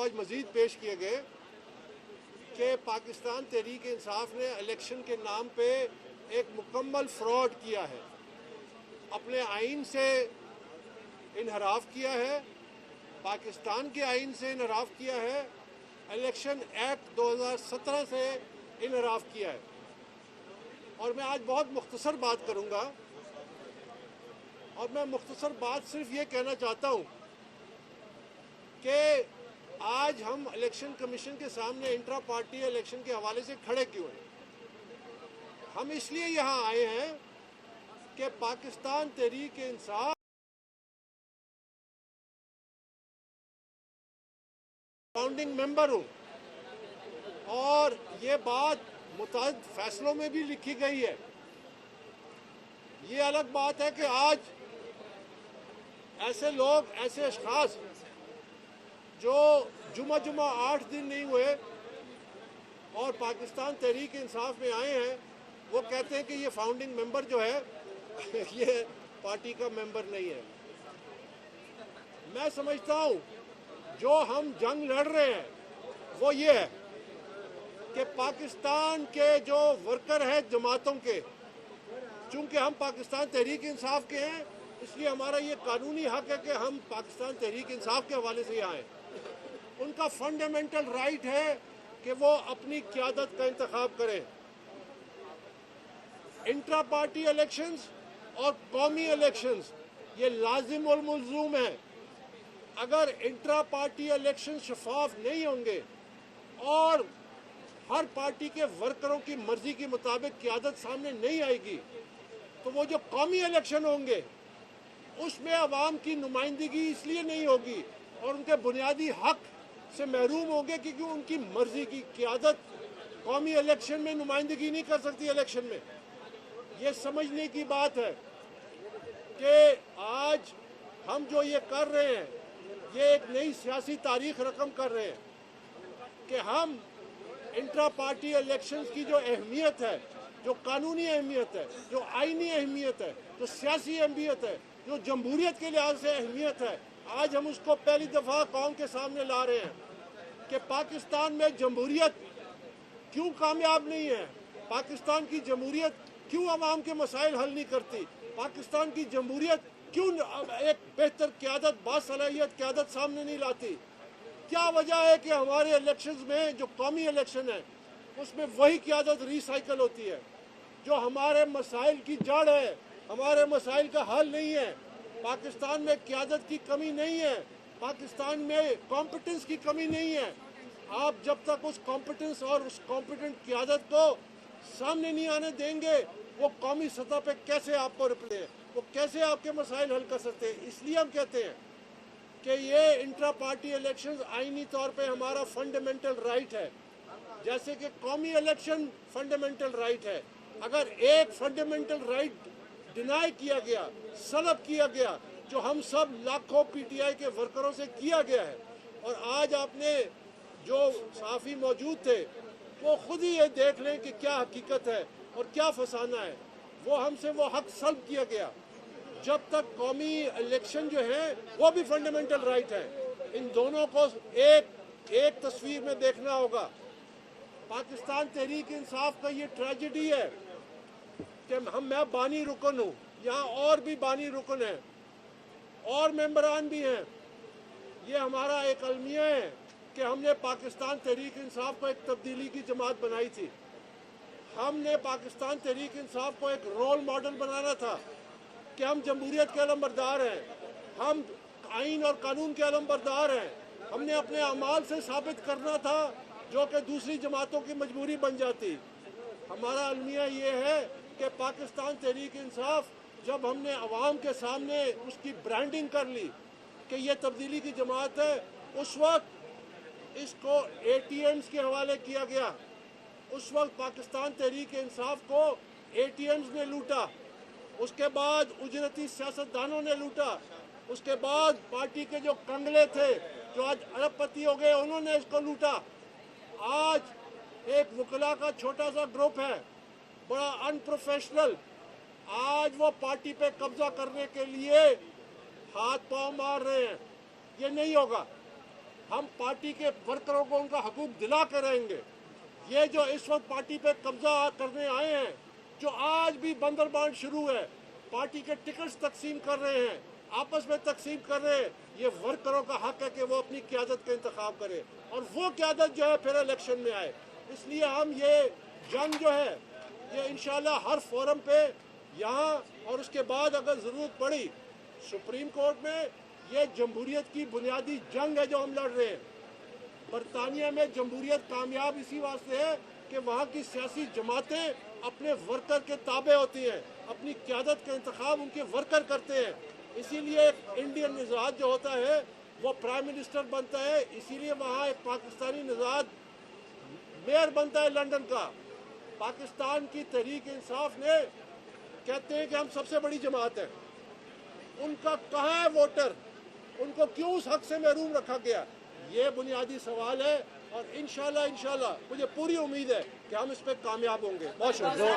آج مزید پیش کیے گئے کہ پاکستان تحریک انصاف نے الیکشن کے نام پہ ایک مکمل فراڈ کیا ہے، اپنے آئین سے انحراف کیا ہے، پاکستان کے آئین سے انحراف کیا ہے، الیکشن ایکٹ 2017 سے انحراف کیا ہے۔ اور میں آج بہت مختصر بات کروں گا، اور میں مختصر بات صرف یہ کہنا چاہتا ہوں کہ آج ہم الیکشن کمیشن کے سامنے انٹرا پارٹی الیکشن کے حوالے سے کھڑے کیوں ہیں؟ ہم اس لیے یہاں آئے ہیں کہ پاکستان تحریک انصاف فاؤنڈنگ ممبر ہوں، اور یہ بات متعدد فیصلوں میں بھی لکھی گئی ہے۔ یہ الگ بات ہے کہ آج ایسے لوگ، ایسے اشخاص جو جمعہ 8 دن نہیں ہوئے اور پاکستان تحریک انصاف میں آئے ہیں، وہ کہتے ہیں کہ یہ فاؤنڈنگ ممبر جو ہے یہ پارٹی کا ممبر نہیں ہے۔ میں سمجھتا ہوں جو ہم جنگ لڑ رہے ہیں وہ یہ ہے کہ پاکستان کے جو ورکر ہیں جماعتوں کے، چونکہ ہم پاکستان تحریک انصاف کے ہیں، اس لیے ہمارا یہ قانونی حق ہے کہ ہم پاکستان تحریک انصاف کے حوالے سے یہاں آئیں۔ ان کا فنڈامنٹل رائٹ ہے کہ وہ اپنی قیادت کا انتخاب کریں۔ انٹرا پارٹی الیکشنز اور قومی الیکشنز یہ لازم والملزوم ہیں۔ اگر انٹرا پارٹی الیکشن شفاف نہیں ہوں گے اور ہر پارٹی کے ورکروں کی مرضی کے مطابق قیادت سامنے نہیں آئے گی، تو وہ جو قومی الیکشن ہوں گے اس میں عوام کی نمائندگی اس لیے نہیں ہوگی اور ان کے بنیادی حق سے محروم ہوں گے کیونکہ ان کی مرضی کی قیادت قومی الیکشن میں نمائندگی نہیں کر سکتی۔ الیکشن میں یہ سمجھنے کی بات ہے کہ آج ہم جو یہ کر رہے ہیں یہ ایک نئی سیاسی تاریخ رقم کر رہے ہیں کہ ہم انٹرا پارٹی الیکشنز کی جو اہمیت ہے، جو قانونی اہمیت ہے، جو آئینی اہمیت ہے، جو سیاسی اہمیت ہے، جو جمہوریت کے لحاظ سے اہمیت ہے، آج ہم اس کو پہلی دفعہ قوم کے سامنے لا رہے ہیں کہ پاکستان میں جمہوریت کیوں کامیاب نہیں ہے، پاکستان کی جمہوریت کیوں عوام کے مسائل حل نہیں کرتی، پاکستان کی جمہوریت کیوں ایک بہتر قیادت، باصلاحیت قیادت سامنے نہیں لاتی۔ کیا وجہ ہے کہ ہمارے الیکشنز میں جو قومی الیکشن ہے اس میں وہی قیادت ری سائیکل ہوتی ہے جو ہمارے مسائل کی جڑ ہے، ہمارے مسائل کا حل نہیں ہے۔ پاکستان میں قیادت کی کمی نہیں ہے، پاکستان میں کمپٹنس کی کمی نہیں ہے۔ آپ جب تک اس کمپٹنس اور اس کمپٹنٹ قیادت کو سامنے نہیں آنے دیں گے، وہ قومی سطح پہ کیسے آپ کو رپلے ہیں، وہ کیسے آپ کے مسائل حل کر سکتے ہیں؟ اس لیے ہم کہتے ہیں کہ یہ انٹرا پارٹی الیکشنز آئینی طور پہ ہمارا فنڈامنٹل رائٹ ہے، جیسے کہ قومی الیکشن فنڈامنٹل رائٹ ہے۔ اگر ایک فنڈامنٹل رائٹ ڈینائی کیا گیا، سلب کیا گیا، جو ہم سب لاکھوں پی ٹی آئی کے ورکروں سے کیا گیا ہے، اور آج آپ نے جو صحافی موجود تھے وہ خود ہی یہ دیکھ لیں کہ کیا حقیقت ہے اور کیا فسانہ ہے، وہ ہم سے وہ حق سلب کیا گیا۔ جب تک قومی الیکشن جو ہے وہ بھی فنڈامنٹل رائٹ ہے، ان دونوں کو ایک تصویر میں دیکھنا ہوگا۔ پاکستان تحریک انصاف کا یہ ٹریجڈی ہے کہ میں بانی رکن ہوں، یہاں اور بھی بانی رکن ہیں اور ممبران بھی ہیں۔ یہ ہمارا ایک المیہ ہے کہ ہم نے پاکستان تحریک انصاف کو ایک تبدیلی کی جماعت بنائی تھی۔ ہم نے پاکستان تحریک انصاف کو ایک رول ماڈل بنانا تھا کہ ہم جمہوریت کے علمبردار ہیں، ہم آئین اور قانون کے علمبردار ہیں۔ ہم نے اپنے اعمال سے ثابت کرنا تھا جو کہ دوسری جماعتوں کی مجبوری بن جاتی۔ ہمارا المیہ یہ ہے کہ پاکستان تحریک انصاف، جب ہم نے عوام کے سامنے اس کی برانڈنگ کر لی کہ یہ تبدیلی کی جماعت ہے، اس وقت اس کو اے ٹی ایمز کے حوالے کیا گیا۔ اس وقت پاکستان تحریک انصاف کو اے ٹی ایمز نے لوٹا، اس کے بعد اجرتی سیاستدانوں نے لوٹا، اس کے بعد پارٹی کے جو کنگلے تھے جو آج ارب پتی ہو گئے انہوں نے اس کو لوٹا۔ آج ایک وکلا کا چھوٹا سا گروپ ہے، بڑا ان پروفیشنل، آج وہ پارٹی پہ قبضہ کرنے کے لیے ہاتھ پاؤں مار رہے ہیں۔ یہ نہیں ہوگا۔ ہم پارٹی کے ورکروں کو ان کا حقوق دلا کے رہیں گے. یہ جو اس وقت پارٹی پہ قبضہ کرنے آئے ہیں, جو آج بھی بندر بانٹ شروع ہے, پارٹی کے ٹکٹس تقسیم کر رہے ہیں, آپس میں تقسیم کر رہے ہیں, یہ ورکروں کا حق ہے کہ وہ اپنی قیادت کا انتخاب کرے اور وہ قیادت جو ہے پھر الیکشن میں آئے. اس لیے ہم یہ جنگ جو ہے یہ انشاءاللہ ہر فورم پہ یہاں اور اس کے بعد اگر ضرورت پڑی سپریم کورٹ میں, یہ جمہوریت کی بنیادی جنگ ہے جو ہم لڑ رہے ہیں. برطانیہ میں جمہوریت کامیاب اسی واسطے ہے کہ وہاں کی سیاسی جماعتیں اپنے ورکر کے تابع ہوتی ہیں, اپنی قیادت کا انتخاب ان کے ورکر کرتے ہیں. اسی لیے ایک انڈین نژاد جو ہوتا ہے وہ پرائم منسٹر بنتا ہے, اسی لیے وہاں ایک پاکستانی نژاد میئر بنتا ہے لندن کا. پاکستان کی تحریک انصاف نے کہتے ہیں کہ ہم سب سے بڑی جماعت ہے, ان کا کہاں ہے ووٹر, ان کو کیوں اس حق سے محروم رکھا گیا؟ یہ بنیادی سوال ہے اور انشاءاللہ مجھے پوری امید ہے کہ ہم اس پہ کامیاب ہوں گے. بہت شکریہ.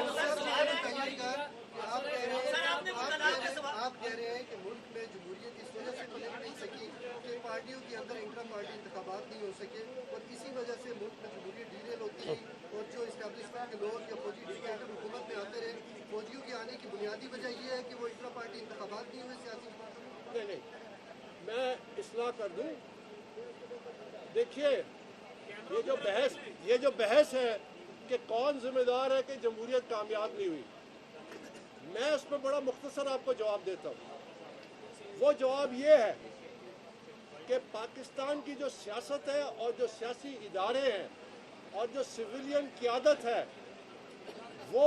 آپ کہہ رہے ہیں کہ ملک میں جمہوریت اس وجہ سے پلٹ نہیں سکی کہ پارٹیوں کے اندر انٹرا پارٹی انتخابات نہیں ہو سکے اور اسی وجہ سے ملک میں جمہوریت ڈیریل ہوتی رہی اور جو اسٹیبلشمنٹ کے لوگ یا فوجی ڈکٹیٹر حکومت میں آتے رہے. فوجیوں کے آنے کی بنیادی وجہ یہ ہے کہ وہ انٹرا پارٹی انتخابات نہیں ہوئے سیاسی جماعتوں میں. نہیں, میں اصلاح کر دوں. دیکھیے یہ جو بحث ہے کہ کون ذمہ دار ہے کہ جمہوریت کامیاب نہیں ہوئی, میں اس پہ بڑا مختصر آپ کو جواب دیتا ہوں. وہ جواب یہ ہے کہ پاکستان کی جو سیاست ہے اور جو سیاسی ادارے ہیں اور جو سویلین قیادت ہے وہ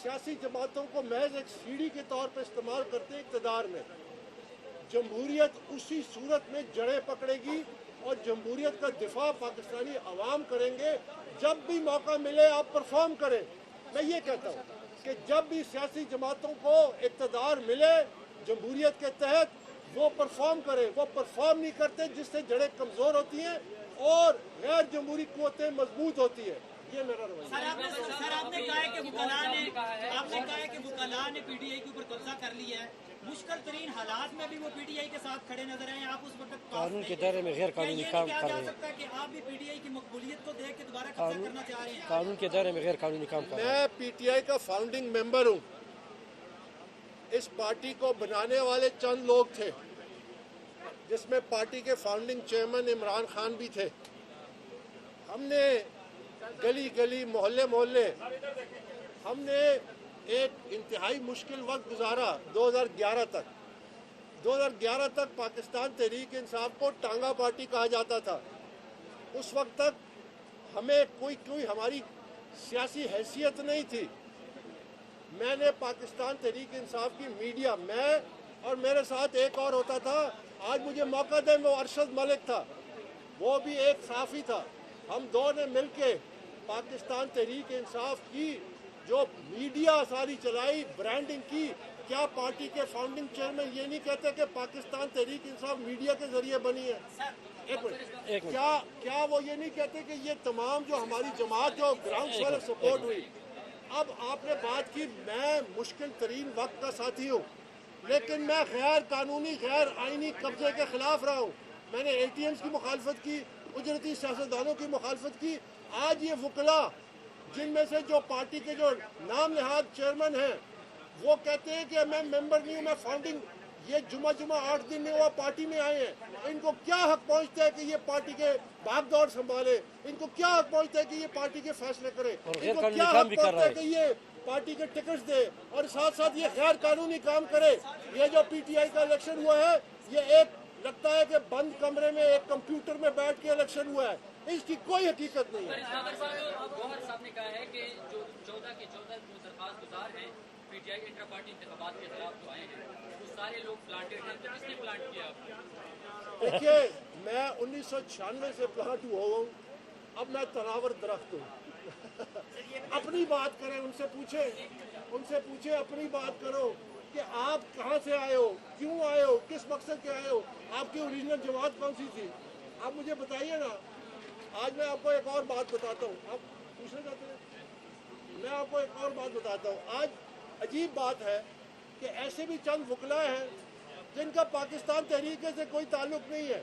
سیاسی جماعتوں کو محض ایک سیڑھی کے طور پہ استعمال کرتے ہیں اقتدار میں. جمہوریت اسی صورت میں جڑیں پکڑے گی اور جمہوریت کا دفاع پاکستانی عوام کریں گے جب بھی موقع ملے. آپ پرفارم کریں. میں یہ کہتا ہوں کہ جب بھی سیاسی جماعتوں کو اقتدار ملے جمہوریت کے تحت وہ پرفارم کریں. وہ پرفارم نہیں کرتے جس سے جڑیں کمزور ہوتی ہیں اور غیر جمہوری قوتیں مضبوط ہوتی ہیں. یہ میرا رویہ. سر آپ نے کہا ہے کہ وکلاء نے پی ٹی آئی کے اوپر قبضہ کر لیا ہے. مشکل ترین حالات میں بھی وہ پی ٹی آئی کے ساتھ کھڑے نظر آئے ہیں. آپ اس وقت قانون کے دائرے میں غیر قانونی کام کر رہے ہیں. سکتا ہے کہ آپ بھی پی ٹی آئی کی مقبولیت کو دیکھ کے دوبارہ قبضہ کرنا چاہ رہے ہیں. قانون کے دائرے میں غیر قانونی کام کر رہے ہیں. میں پی ٹی آئی کا فاؤنڈنگ ممبر ہوں. اس پارٹی کو بنانے والے چند لوگ تھے جس میں پارٹی کے فاؤنڈنگ چیئرمین عمران خان بھی تھے. ہم نے گلی گلی محلے محلے ہم نے ایک انتہائی مشکل وقت گزارا. 2011 تک پاکستان تحریک انصاف کو ٹانگا پارٹی کہا جاتا تھا. اس وقت تک ہمیں کوئی ہماری سیاسی حیثیت نہیں تھی. میں نے پاکستان تحریک انصاف کی میڈیا, میں اور میرے ساتھ ایک اور ہوتا تھا, آج مجھے موقع دے, وہ ارشد ملک تھا, وہ بھی ایک صحافی تھا. ہم دو نے مل کے پاکستان تحریک انصاف کی جو میڈیا ساری چلائی, برانڈنگ کی. کیا پارٹی کے فاؤنڈنگ چیئرمین یہ نہیں کہتے کہ پاکستان تحریک انصاف میڈیا کے ذریعے بنی ہے؟ ایک منٹ, کیا وہ یہ نہیں کہتے کہ یہ تمام جو ہماری جماعت جو گراؤنڈ فلور سپورٹ ہوئی؟ اب آپ نے بات کی, میں مشکل ترین وقت کا ساتھی ہوں لیکن میں غیر قانونی غیر آئینی قبضے کے خلاف رہا ہوں. میں نے اے ٹی ایمز کی مخالفت کی, اجرتی سیاستدانوں کی مخالفت کی. آج یہ وکلاء جن میں سے جو پارٹی کے جو نام نہاد چیئرمین ہیں وہ کہتے ہیں کہ میں ممبر نہیں ہوں, میں فاؤنڈنگ, یہ جمعہ 8 دن میں وہ پارٹی میں آئے ہیں. ان کو کیا حق پہنچتا ہے کہ یہ پارٹی کے بھاگ دوڑ سنبھالے؟ ان کو کیا حق پہنچتا ہے کہ یہ پارٹی کے فیصلے کرے؟ ان کو کیا حق پہنچتا ہے کہ یہ پارٹی کے ٹکٹس دے اور ساتھ ساتھ یہ غیر قانونی کام کرے؟ یہ جو پی ٹی آئی کا الیکشن ہوا ہے یہ ایک لگتا ہے کہ بند کمرے میں ایک کمپیوٹر میں بیٹھ کے الیکشن ہوا ہے, اس کی کوئی حقیقت نہیں ہے. گوہر صاحب نے کہا ہے کہ جو 14 کے 14 درخواست گزار ہیں P T I intra party انتخابات کے خلاف جو آئے ہیں وہ سارے لوگ پلانٹڈ ہیں, تو کس نے پلانٹ کیا؟ دیکھیے, میں 1996 سے پلانٹ ہوا ہوں, اب میں تناور درخت ہوں. اپنی بات کریں, ان سے پوچھیں اپنی بات کرو کہ آپ کہاں سے آئے ہو, کیوں آئے ہو, کس مقصد کے آئے ہو, آپ کی اوریجنل جماعت کون سی تھی, آپ مجھے بتائیے نا. آج میں آپ کو ایک اور بات بتاتا ہوں, آپ پوچھنا چاہتے ہیں؟ میں آپ کو ایک اور بات بتاتا ہوں. آج عجیب بات ہے کہ ایسے بھی چند وکلاء ہیں جن کا پاکستان تحریک سے کوئی تعلق نہیں ہے.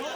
2